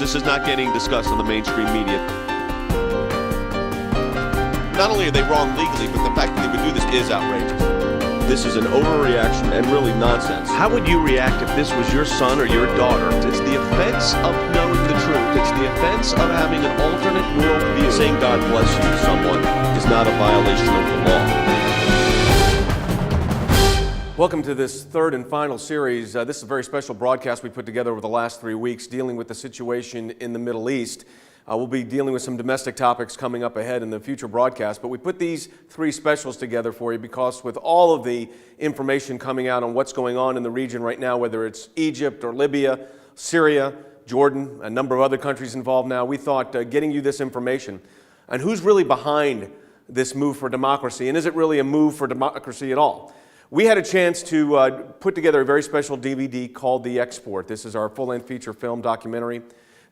This is not getting discussed on the mainstream media. Not only are they wrong legally, but the fact that they would do this is outrageous. This is an overreaction and really nonsense. How would you react if this was your son or your daughter? It's the offense of knowing the truth. It's the offense of having an alternate worldview. Saying God bless you to someone is not a violation of the law. Welcome to this third and final series. This is a very special broadcast we put together over the last 3 weeks dealing with the situation in the Middle East. We'll be dealing with some domestic topics coming up ahead in the future broadcast, but we put these three specials together for you because with all of the information coming out on what's going on in the region right now, whether it's Egypt or Libya, Syria, Jordan, a number of other countries involved now, we thought getting you this information and who's really behind this move for democracy, and is it really a move for democracy at all? We had a chance to put together a very special DVD called The Export. This is our full-length feature film documentary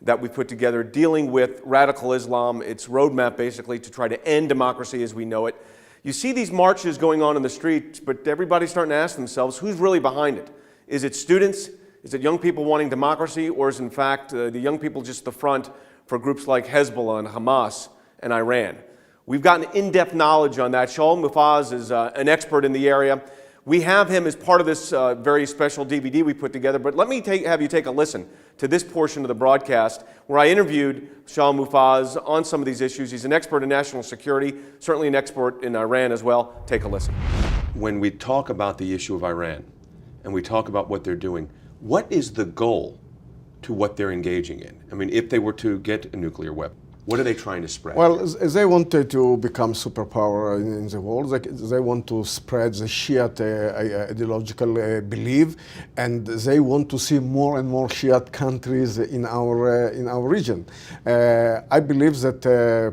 that we put together dealing with radical Islam, its roadmap basically to try to end democracy as we know it. You see these marches going on in the streets, but everybody's starting to ask themselves, who's really behind it? Is it students? Is it young people wanting democracy? Or is in fact the young people just the front for groups like Hezbollah and Hamas and Iran? We've gotten in-depth knowledge on that. Shaul Mufaz is an expert in the area. We have him as part of this very special DVD we put together, but let me have you take a listen to this portion of the broadcast where I interviewed Shaul Mufaz on some of these issues. He's an expert in national security, certainly an expert in Iran as well. Take a listen. When we talk about the issue of Iran and we talk about what they're doing, what is the goal to what they're engaging in? I mean, if they were to get a nuclear weapon, what are they trying to spread? Well, they wanted to become superpower in the world. They want to spread the Shiite ideological belief, and they want to see more and more Shiite countries in our region. I believe that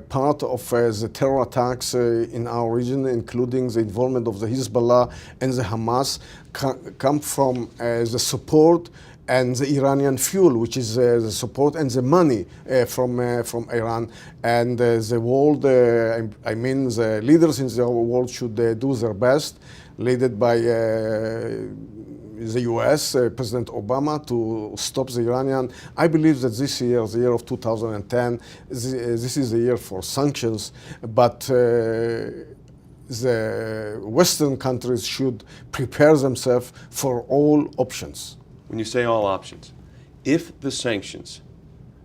part of the terror attacks in our region, including the involvement of the Hezbollah and the Hamas, come from the support and the Iranian fuel, which is the support and the money from Iran. And the world, I mean the leaders in the world should do their best, led by the US, President Obama, to stop the Iranian. I believe that this year, the year of 2010, this is the year for sanctions, but the Western countries should prepare themselves for all options. When you say all options, if the sanctions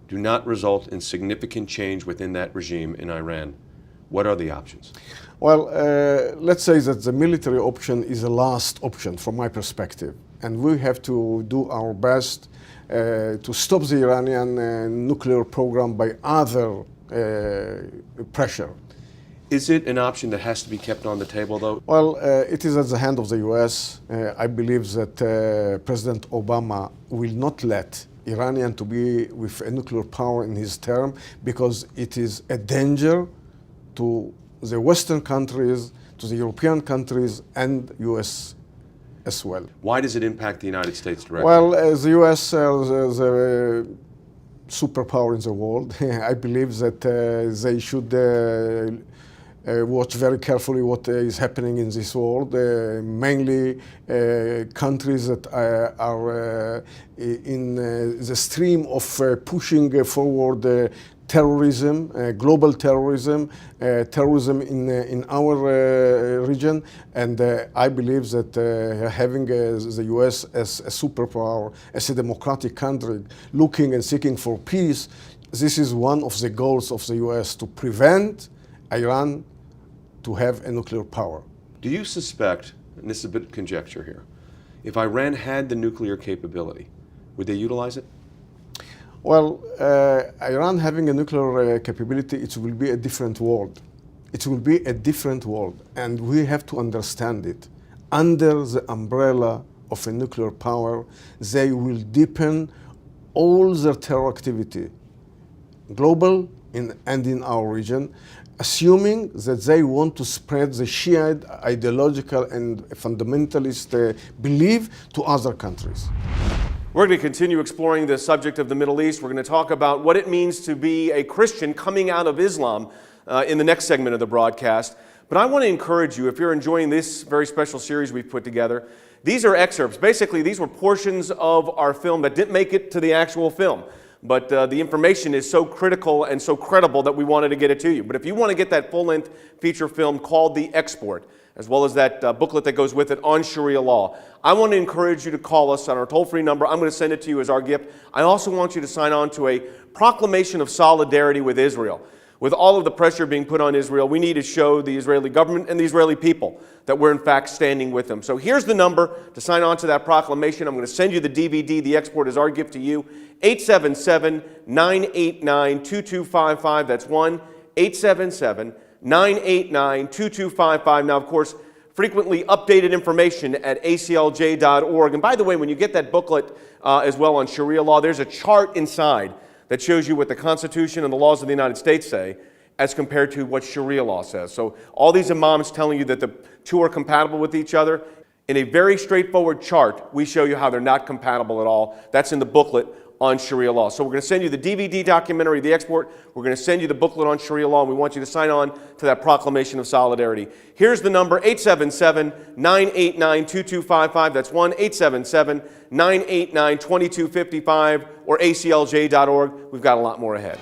do not result in significant change within that regime in Iran, what are the options? Well, let's say that the military option is the last option from my perspective. And we have to do our best to stop the Iranian nuclear program by other pressure. Is it an option that has to be kept on the table, though? Well, it is at the hand of the US. I believe that President Obama will not let Iranian to be with a nuclear power in his term because it is a danger to the Western countries, to the European countries, and US as well. Why does it impact the United States directly? Well, the US is a superpower in the world. I believe that they should watch very carefully what is happening in this world, mainly countries that are in the stream of pushing forward terrorism, global terrorism, terrorism in our region. And I believe that having the US as a superpower, as a democratic country, looking and seeking for peace, this is one of the goals of the US, to prevent Iran to have a nuclear power. Do you suspect, and this is a bit of conjecture here, if Iran had the nuclear capability, would they utilize it? Well, Iran having a nuclear capability, it will be a different world. It will be a different world, and we have to understand it. Under the umbrella of a nuclear power, they will deepen all their terror activity, global and in our region, assuming that they want to spread the Shiite ideological and fundamentalist belief to other countries. We're going to continue exploring the subject of the Middle East. We're going to talk about what it means to be a Christian coming out of Islam in the next segment of the broadcast. But I want to encourage you, if you're enjoying this very special series we've put together, these are excerpts. Basically, these were portions of our film that didn't make it to the actual film. but the information is so critical and so credible that we wanted to get it to you. But if you want to get that full-length feature film called The Export, as well as that booklet that goes with it on Sharia law, I want to encourage you to call us on our toll-free number. I'm going to send it to you as our gift. I also want you to sign on to a proclamation of solidarity with Israel. With all of the pressure being put on Israel, we need to show the Israeli government and the Israeli people that we're in fact standing with them. So here's the number to sign on to that proclamation. I'm going to send you the DVD, The Export, as our gift to you. 877-989-2255. That's 1-877-989-2255. Now, of course, frequently updated information at aclj.org. And by the way, when you get that booklet as well on Sharia law, there's a chart inside that shows you what the Constitution and the laws of the United States say as compared to what Sharia law says. So all these imams telling you that the two are compatible with each other, in a very straightforward chart, we show you how they're not compatible at all. That's in the booklet on Sharia law. So we're going to send you the DVD documentary, The Export. We're going to send you the booklet on Sharia law, and we want you to sign on to that proclamation of solidarity. Here's the number, 877-989-2255. That's 1-877-989-2255 or aclj.org. We've got a lot more ahead.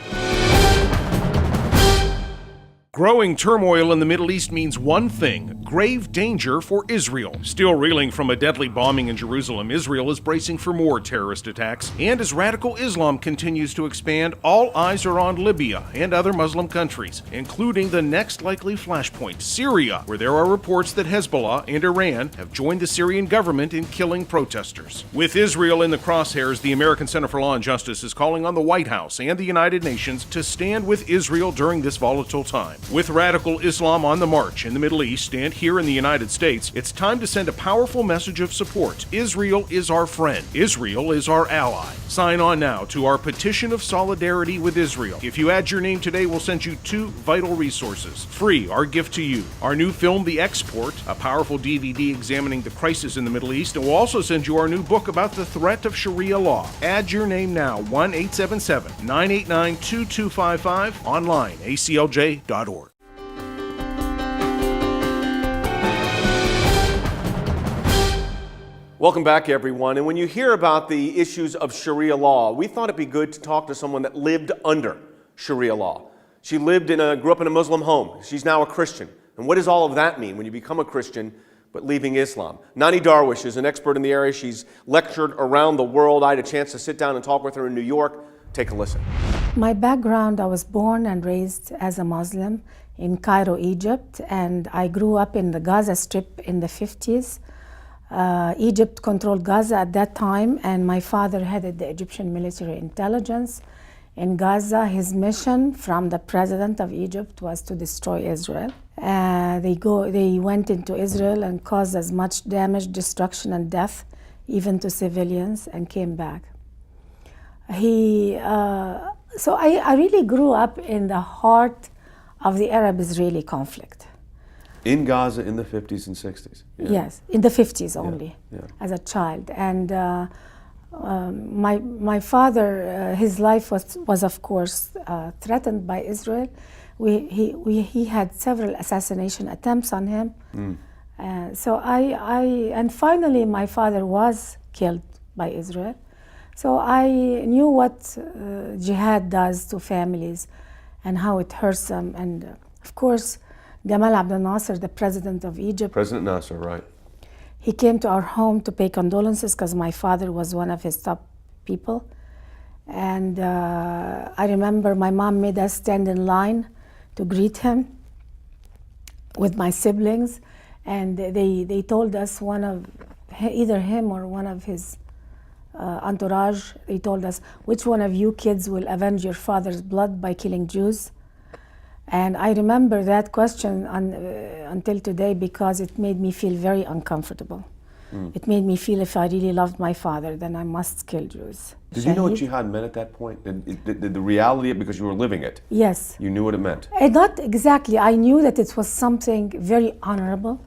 Growing turmoil in the Middle East means one thing: grave danger for Israel. Still reeling from a deadly bombing in Jerusalem, Israel is bracing for more terrorist attacks. And as radical Islam continues to expand, all eyes are on Libya and other Muslim countries, including the next likely flashpoint, Syria, where there are reports that Hezbollah and Iran have joined the Syrian government in killing protesters. With Israel in the crosshairs, the American Center for Law and Justice is calling on the White House and the United Nations to stand with Israel during this volatile time. With radical Islam on the march in the Middle East and here in the United States, it's time to send a powerful message of support. Israel is our friend. Israel is our ally. Sign on now to our petition of solidarity with Israel. If you add your name today, we'll send you 2 vital resources. Free, our gift to you. Our new film, The Export, a powerful DVD examining the crisis in the Middle East, and we'll also send you our new book about the threat of Sharia law. Add your name now, 1-877-989-2255, online, aclj.org. Welcome back, everyone. And when you hear about the issues of Sharia law, we thought it'd be good to talk to someone that lived under Sharia law. She grew up in a Muslim home. She's now a Christian. And what does all of that mean when you become a Christian but leaving Islam? Nani Darwish is an expert in the area. She's lectured around the world. I had a chance to sit down and talk with her in New York. Take a listen. My background, I was born and raised as a Muslim in Cairo, Egypt, and I grew up in the Gaza Strip in the 50s. Egypt controlled Gaza at that time, and my father headed the Egyptian military intelligence in Gaza. His mission from the president of Egypt was to destroy Israel. They went into Israel and caused as much damage, destruction, and death, even to civilians, and came back. So I really grew up in the heart of the Arab-Israeli conflict. In Gaza in the 50s and 60s? Yeah. Yes, in the 50s only, yeah. As a child. And my father, his life was of course threatened by Israel. He had several assassination attempts on him. And finally my father was killed by Israel. So I knew what jihad does to families and how it hurts them. And of course, Gamal Abdel Nasser, the president of Egypt. President Nasser, right. He came to our home to pay condolences because my father was one of his top people. And I remember my mom made us stand in line to greet him with my siblings. And they told us either him or one of his entourage, they told us, which one of you kids will avenge your father's blood by killing Jews? And I remember that question until today because it made me feel very uncomfortable. It made me feel if I really loved my father, then I must kill Jews. Did you know what jihad meant at that point? The reality, because you were living it? Yes. You knew what it meant? Not exactly. I knew that it was something very honorable,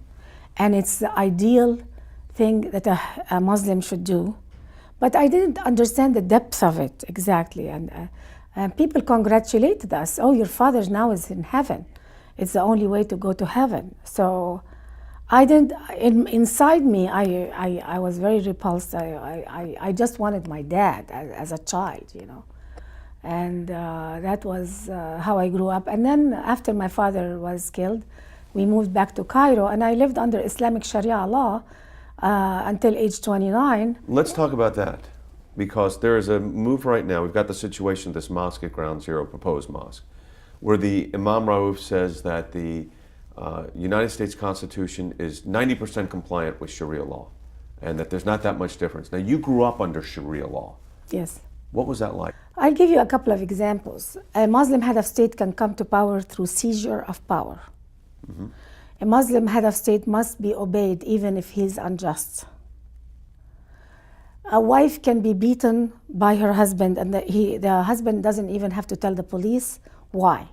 and it's the ideal thing that a Muslim should do. But I didn't understand the depth of it exactly. And people congratulated us. Oh, your father now is in heaven. It's the only way to go to heaven. So I didn't, inside me, I was very repulsed. I just wanted my dad as a child, you know. And that was how I grew up. And then after my father was killed, we moved back to Cairo, and I lived under Islamic Sharia law until age 29. Let's talk about that, because there is a move right now. We've got the situation of this mosque at Ground Zero, proposed mosque, where the Imam Rauf says that the United States Constitution is 90% compliant with Sharia law, and that there's not that much difference. Now, you grew up under Sharia law. Yes. What was that like? I'll give you a couple of examples. A Muslim head of state can come to power through seizure of power. Mm-hmm. A Muslim head of state must be obeyed even if he's unjust. A wife can be beaten by her husband, and the husband doesn't even have to tell the police why.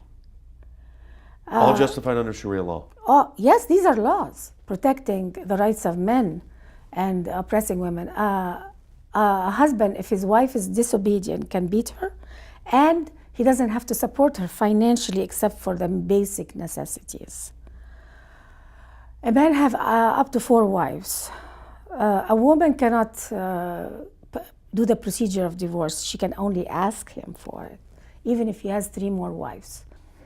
All justified under Sharia law. Oh, yes, these are laws protecting the rights of men and oppressing women. A husband, if his wife is disobedient, can beat her, and he doesn't have to support her financially except for the basic necessities. A man have up to 4 wives. A woman cannot do the procedure of divorce. She can only ask him for it, even if he has 3 more wives.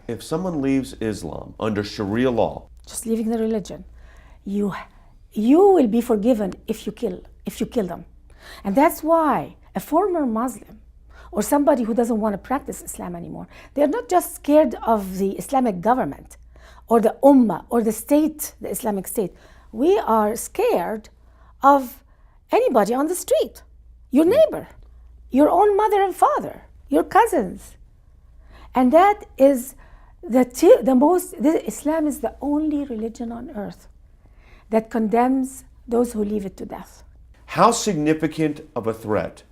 If someone leaves Islam under Sharia law, just leaving the religion, you will be forgiven if you kill them. And that's why a former Muslim or somebody who doesn't want to practice Islam anymore, they're not just scared of the Islamic government or the Ummah or the state, the Islamic State. We are scared of anybody on the street, your neighbor, your own mother and father, your cousins. And that is Islam is the only religion on earth that condemns those who leave it to death. how significant of a threat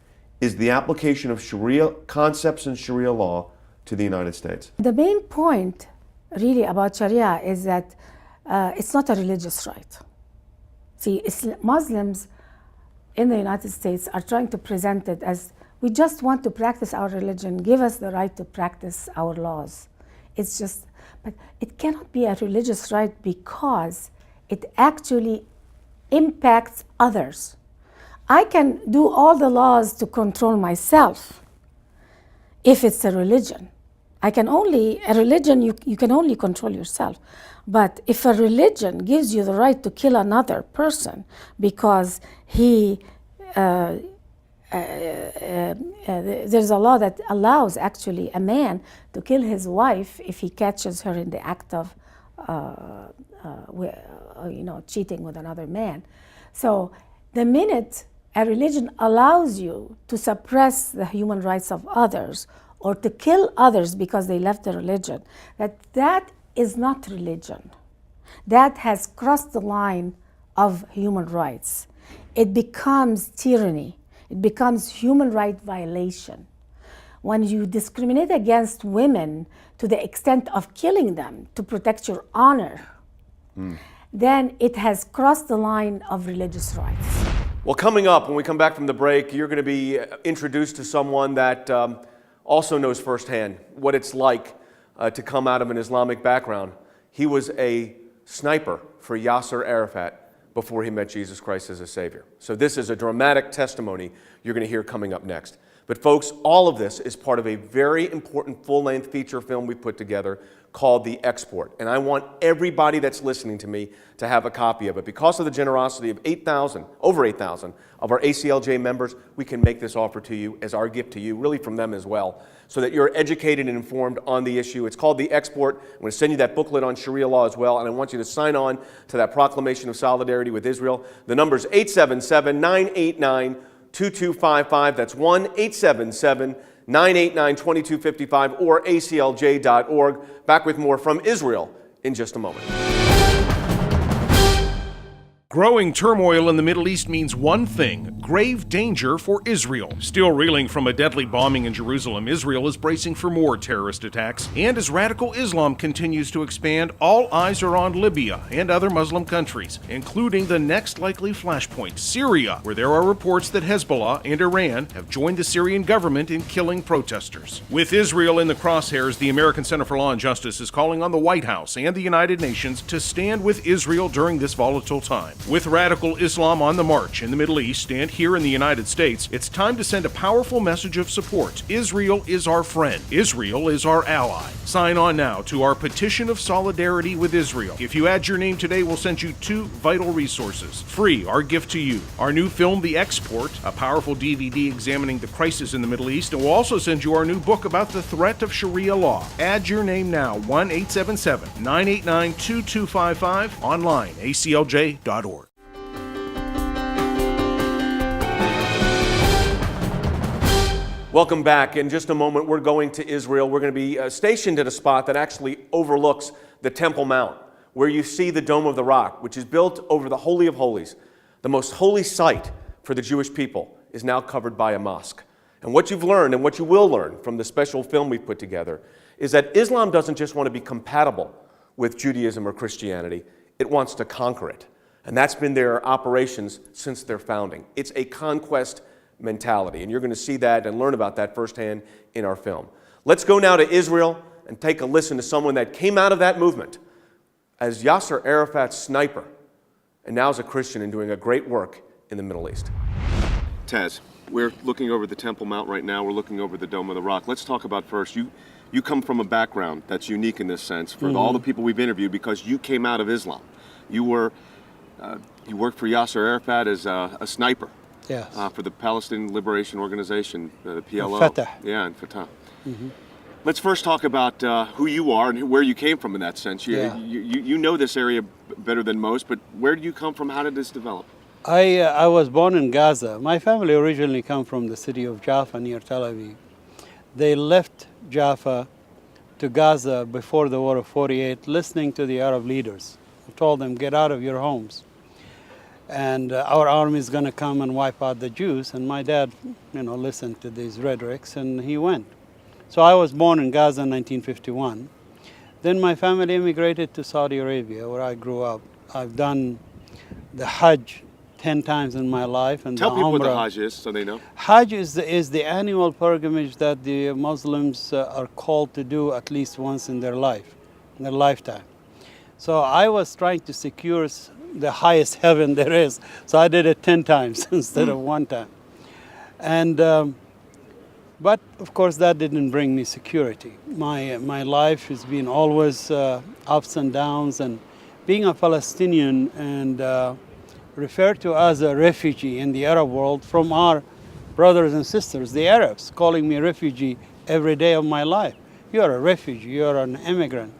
is the application of Sharia concepts and Sharia law to the United States? The main point really about Sharia is that it's not a religious right. See, Muslims in the United States are trying to present it as, we just want to practice our religion, give us the right to practice our laws. It's just, but it cannot be a religious right because it actually impacts others. I can do all the laws to control myself if it's a religion. A religion, you can only control yourself. But if a religion gives you the right to kill another person because there's a law that allows actually a man to kill his wife if he catches her in the act of cheating with another man. So the minute a religion allows you to suppress the human rights of others or to kill others because they left the religion, that is not religion. That has crossed the line of human rights. It becomes tyranny. It becomes human right violation. When you discriminate against women to the extent of killing them to protect your honor, then it has crossed the line of religious rights. Well, coming up, when we come back from the break, you're going to be introduced to someone that also knows firsthand what it's like to come out of an Islamic background. He was a sniper for Yasser Arafat before he met Jesus Christ as a Savior. So this is a dramatic testimony you're going to hear coming up next. But folks, all of this is part of a very important full-length feature film we put together called The Export. And I want everybody that's listening to me to have a copy of it. Because of the generosity of over 8,000 of our ACLJ members, we can make this offer to you as our gift to you, really from them as well, so that you're educated and informed on the issue. It's called The Export. I'm going to send you that booklet on Sharia law as well, and I want you to sign on to that proclamation of solidarity with Israel. The number is 877-989-2255. That's 1-877-989-2255 or aclj.org. Back with more from Israel in just a moment. Growing turmoil in the Middle East means one thing: grave danger for Israel. Still reeling from a deadly bombing in Jerusalem, Israel is bracing for more terrorist attacks. And as radical Islam continues to expand, all eyes are on Libya and other Muslim countries, including the next likely flashpoint, Syria, where there are reports that Hezbollah and Iran have joined the Syrian government in killing protesters. With Israel in the crosshairs, the American Center for Law and Justice is calling on the White House and the United Nations to stand with Israel during this volatile time. With radical Islam on the march in the Middle East and here in the United States, it's time to send a powerful message of support. Israel is our friend. Israel is our ally. Sign on now to our petition of solidarity with Israel. If you add your name today, we'll send you 2 vital resources. Free, our gift to you. Our new film, The Export, a powerful DVD examining the crisis in the Middle East, and we'll also send you our new book about the threat of Sharia law. Add your name now, 1-877-989-2255, online, aclj.org. Welcome back. In just a moment, we're going to Israel. We're going to be stationed at a spot that actually overlooks the Temple Mount, where you see the Dome of the Rock, which is built over the Holy of Holies. The most holy site for the Jewish people is now covered by a mosque. And what you've learned, and what you will learn from the special film we've put together, is that Islam doesn't just want to be compatible with Judaism or Christianity, it wants to conquer it. And that's been their operations since their founding. It's a conquest mentality, and you're going to see that and learn about that firsthand in our film. Let's go now to Israel and take a listen to someone that came out of that movement as Yasser Arafat's sniper, and now is a Christian and doing a great work in the Middle East. Taz, we're looking over the Temple Mount right now. We're looking over the Dome of the Rock. Let's talk about first, you come from a background that's unique in this sense for all the people we've interviewed, because you came out of Islam. You worked for Yasser Arafat as a sniper. Yes. For the Palestinian Liberation Organization, the PLO. Fatah. Yeah, and Fatah. Let's first talk about who you are and where you came from in that sense. You know this area better than most, but where do you come from? How did this develop? I was born in Gaza. My family originally come from the city of Jaffa near Tel Aviv. They left Jaffa to Gaza before the war of 48, listening to the Arab leaders who told them, get out of your homes. And our army is going to come and wipe out the Jews. And my dad, listened to these rhetorics, and he went. So I was born in Gaza in 1951. Then my family immigrated to Saudi Arabia, where I grew up. I've done the Hajj 10 times in my life. And Tell the people Umrah. what the Hajj is so they know. Hajj is the annual pilgrimage that the Muslims are called to do at least once in their lifetime. So I was trying to secure the highest heaven there is. So I did it 10 times instead of 1 time. And, but of course that didn't bring me security. My life has been always ups and downs, and being a Palestinian and referred to as a refugee in the Arab world from our brothers and sisters, the Arabs, calling me refugee every day of my life. You're a refugee, you're an immigrant.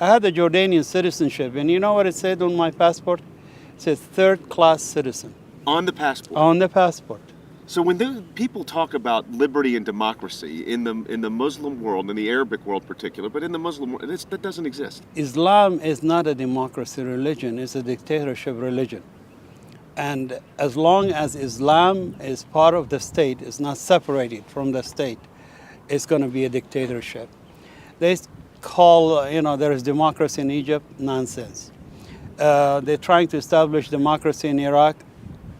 I had the Jordanian citizenship, and you know what it said on my passport? It says third-class citizen. On the passport? On the passport. So when people talk about liberty and democracy in the Muslim world, in the Arabic world in particular, but in the Muslim world, that doesn't exist. Islam is not a democracy religion, it's a dictatorship religion. And as long as Islam is part of the state, is not separated from the state, it's going to be a dictatorship. They call, there is democracy in Egypt, nonsense. They're trying to establish democracy in Iraq,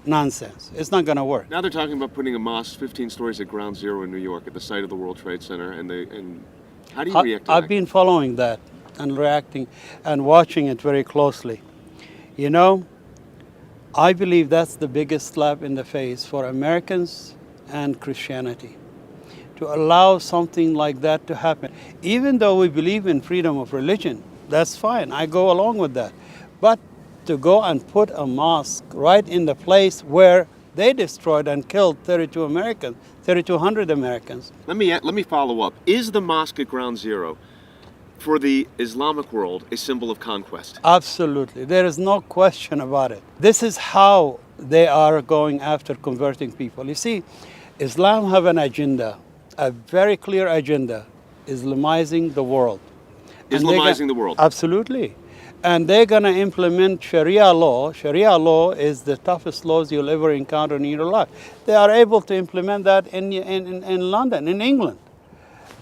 nonsense. It's not going to work. Now they're talking about putting a mosque 15 stories at Ground Zero in New York at the site of the World Trade Center. And how do you react to that? I've been following that and reacting and watching it very closely. I believe that's the biggest slap in the face for Americans and Christianity, to allow something like that to happen. Even though we believe in freedom of religion, that's fine. I go along with that. But to go and put a mosque right in the place where they destroyed and killed 3,200 Americans. Let me follow up. Is the mosque at Ground Zero, for the Islamic world, a symbol of conquest? Absolutely. There is no question about it. This is how they are going after converting people. You see, Islam have an agenda, a very clear agenda, Islamizing the world. Islamizing the world? Absolutely. And they're going to implement Sharia law. Sharia law is the toughest laws you'll ever encounter in your life. They are able to implement that in London, in England.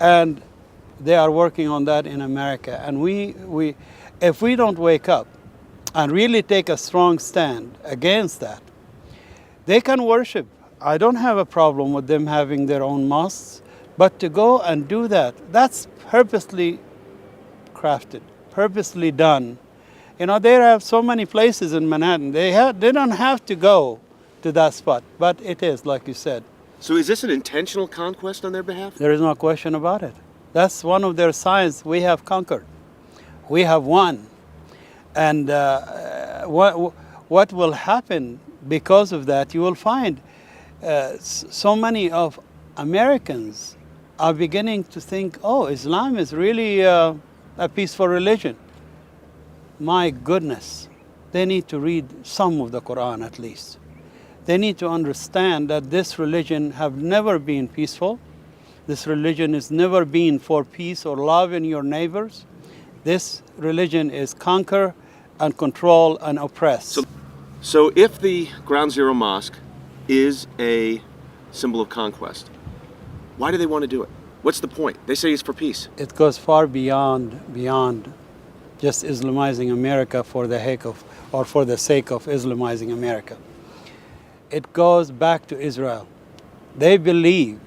And they are working on that in America. And if we don't wake up and really take a strong stand against that, they can worship. I don't have a problem with them having their own mosques, but to go and do that, that's purposely crafted, purposely done You know, they have so many places in Manhattan. They don't have to go to that spot, but it is, like you said. So is this an intentional conquest on their behalf? There is no question about it. That's one of their signs. We have conquered. We have won. And what will happen because of that, you will find so many of Americans are beginning to think, oh, Islam is really a peaceful religion. My goodness, they need to read some of the Quran at least. They need to understand that this religion have never been peaceful. This religion has never been for peace or love in your neighbors. This religion is conquer and control and oppress. So if the Ground Zero Mosque is a symbol of conquest, why do they want to do it? What's the point? They say it's for peace. It goes far beyond just Islamizing America for the sake of Islamizing America. It goes back to Israel. They believe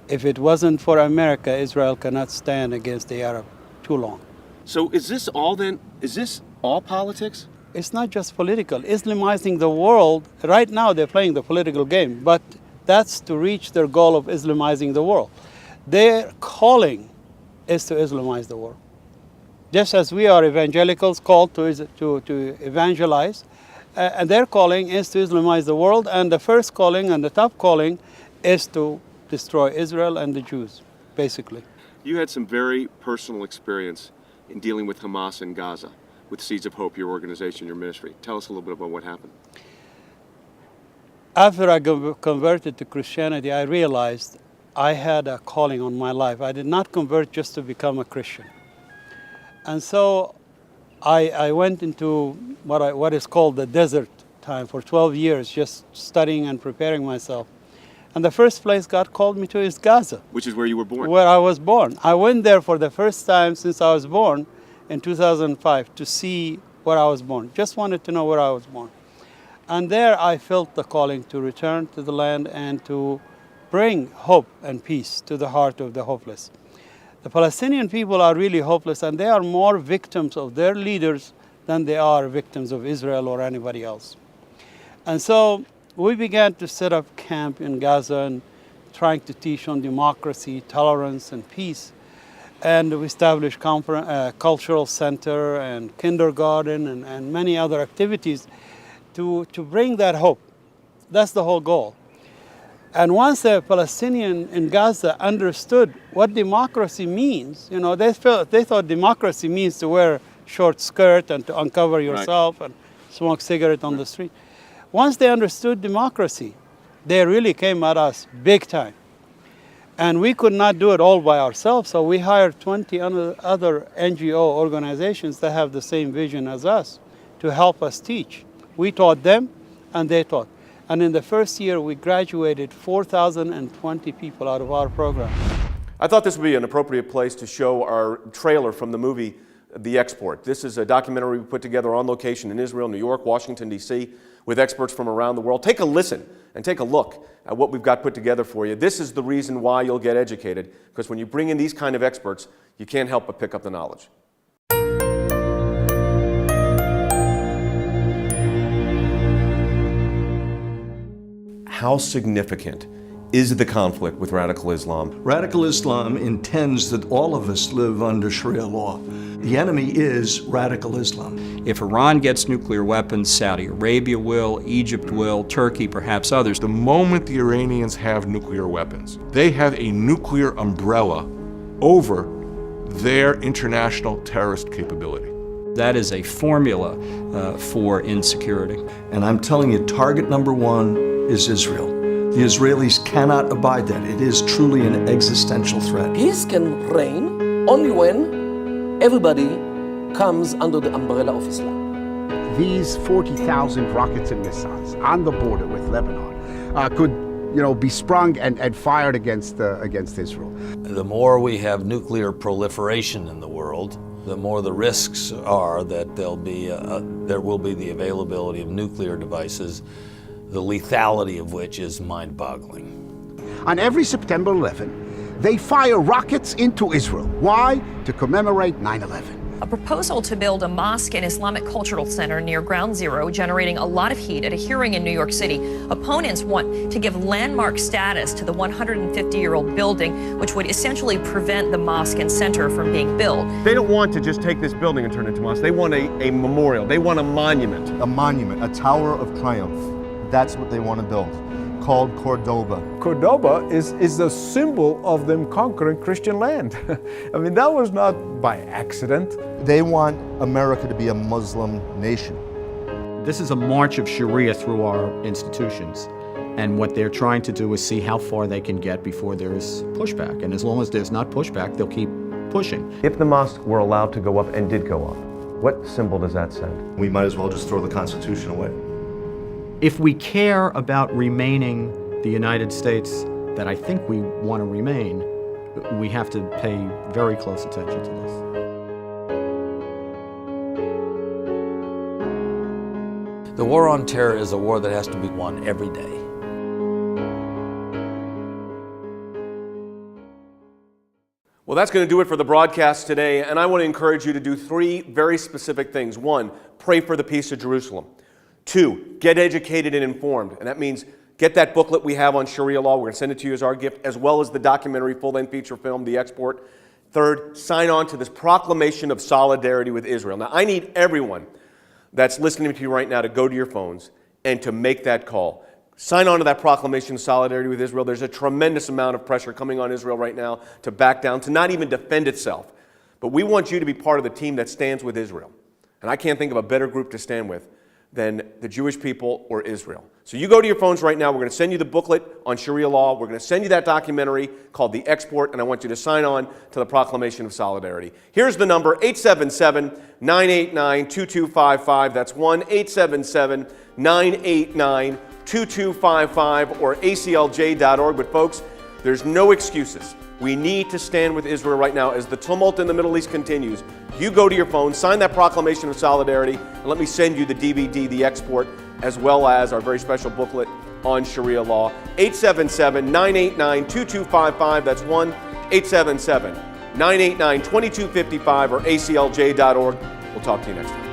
if it wasn't for America, Israel cannot stand against the Arab too long. So is this all politics? It's not just political. Islamizing the world, right now they're playing the political game, but that's to reach their goal of Islamizing the world. Their calling is to Islamize the world. Just as we are evangelicals called to evangelize, and their calling is to Islamize the world, and the first calling and the top calling is to destroy Israel and the Jews, basically. You had some very personal experience in dealing with Hamas in Gaza, with Seeds of Hope, your organization, your ministry. Tell us a little bit about what happened. After I converted to Christianity, I realized I had a calling on my life. I did not convert just to become a Christian. And so I went into what is called the desert time for 12 years, just studying and preparing myself. And the first place God called me to is Gaza. Which is where you were born. Where I was born. I went there for the first time since I was born in 2005 to see where I was born. Just wanted to know where I was born. And there I felt the calling to return to the land and to bring hope and peace to the heart of the hopeless. The Palestinian people are really hopeless, and they are more victims of their leaders than they are victims of Israel or anybody else. And so we began to set up camp in Gaza and trying to teach on democracy, tolerance, and peace. And we established cultural center and kindergarten and many other activities to bring that hope. That's the whole goal. And once the Palestinian in Gaza understood what democracy means, you know, they thought democracy means to wear short skirt and to uncover yourself and smoke cigarette on the street. Once they understood democracy, they really came at us big time. And we could not do it all by ourselves, so we hired 20 other NGO organizations that have the same vision as us to help us teach. We taught them, and they taught. And in the first year, we graduated 4,020 people out of our program. I thought this would be an appropriate place to show our trailer from the movie The Export. This is a documentary we put together on location in Israel, New York, Washington, D.C., with experts from around the world. Take a listen and take a look at what we've got put together for you. This is the reason why you'll get educated, because when you bring in these kind of experts, you can't help but pick up the knowledge. How significant is the conflict with radical Islam? Radical Islam intends that all of us live under Sharia law. The enemy is radical Islam. If Iran gets nuclear weapons, Saudi Arabia will, Egypt will, Turkey, perhaps others. The moment the Iranians have nuclear weapons, they have a nuclear umbrella over their international terrorist capability. That is a formula for insecurity. And I'm telling you, target number one is Israel. The Israelis cannot abide that. It is truly an existential threat. Peace can reign only when everybody comes under the umbrella of Islam. These 40,000 rockets and missiles on the border with Lebanon could, be sprung and fired against Israel. The more we have nuclear proliferation in the world, the more the risks are that there will be the availability of nuclear devices, the lethality of which is mind-boggling. On every September 11, they fire rockets into Israel. Why? To commemorate 9/11. A proposal to build a mosque and Islamic cultural center near Ground Zero, generating a lot of heat at a hearing in New York City. Opponents want to give landmark status to the 150-year-old building, which would essentially prevent the mosque and center from being built. They don't want to just take this building and turn it into a mosque. They want a memorial. They want a monument. A monument, a tower of triumph. That's what they want to build, called Cordoba. Cordoba is the symbol of them conquering Christian land. I mean, that was not by accident. They want America to be a Muslim nation. This is a march of Sharia through our institutions. And what they're trying to do is see how far they can get before there's pushback. And as long as there's not pushback, they'll keep pushing. If the mosque were allowed to go up and did go up, what symbol does that send? We might as well just throw the Constitution away. If we care about remaining the United States that I think we want to remain, we have to pay very close attention to this. The war on terror is a war that has to be won every day. Well, that's going to do it for the broadcast today, and I want to encourage you to do 3 very specific things. 1, pray for the peace of Jerusalem. 2, get educated and informed, and that means get that booklet we have on Sharia law. We're going to send it to you as our gift, as well as the documentary full-length feature film, The Export. 3rd, sign on to this proclamation of solidarity with Israel. Now, I need everyone that's listening to you right now to go to your phones and to make that call. Sign on to that proclamation of solidarity with Israel. There's a tremendous amount of pressure coming on Israel right now to back down, to not even defend itself. But we want you to be part of the team that stands with Israel. And I can't think of a better group to stand with than the Jewish people or Israel. So you go to your phones right now. We're going to send you the booklet on Sharia law. We're going to send you that documentary called The Export, and I want you to sign on to the Proclamation of Solidarity. Here's the number, 877-989-2255. That's 1-877-989-2255 or aclj.org. But folks, there's no excuses. We need to stand with Israel right now as the tumult in the Middle East continues. You go to your phone, sign that Proclamation of Solidarity, and let me send you the DVD, The Export, as well as our very special booklet on Sharia law. 877-989-2255. That's 1-877-989-2255 or aclj.org. We'll talk to you next time.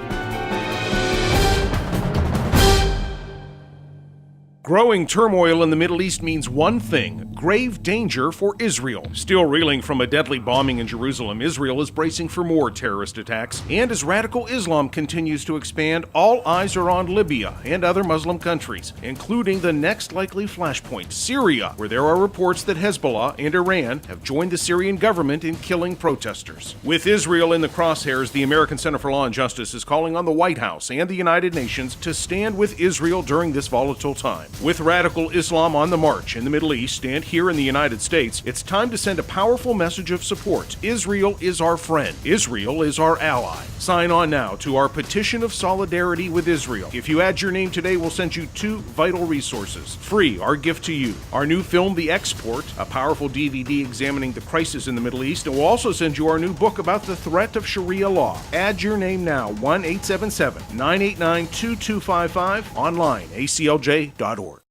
Growing turmoil in the Middle East means one thing: grave danger for Israel. Still reeling from a deadly bombing in Jerusalem, Israel is bracing for more terrorist attacks. And as radical Islam continues to expand, all eyes are on Libya and other Muslim countries, including the next likely flashpoint, Syria, where there are reports that Hezbollah and Iran have joined the Syrian government in killing protesters. With Israel in the crosshairs, the American Center for Law and Justice is calling on the White House and the United Nations to stand with Israel during this volatile time. With radical Islam on the march in the Middle East and here in the United States, it's time to send a powerful message of support. Israel is our friend. Israel is our ally. Sign on now to our petition of solidarity with Israel. If you add your name today, we'll send you 2 vital resources. Free, our gift to you. Our new film, The Export, a powerful DVD examining the crisis in the Middle East, and we'll also send you our new book about the threat of Sharia law. Add your name now, 1-877-989-2255, online, aclj.org.